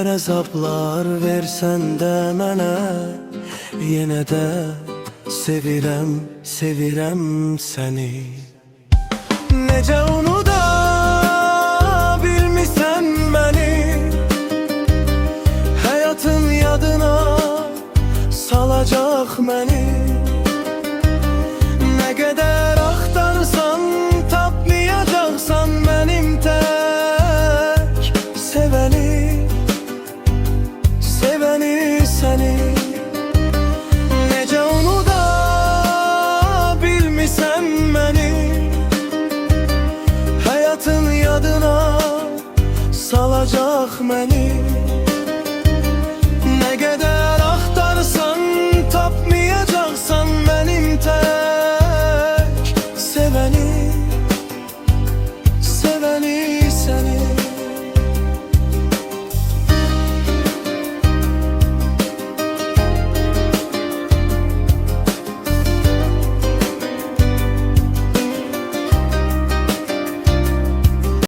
qədər əzablar versən də mənə, yenə də sevirəm, sevirəm səni. Necə unuda bilmisən məni, həyatın yadına salacaq məni.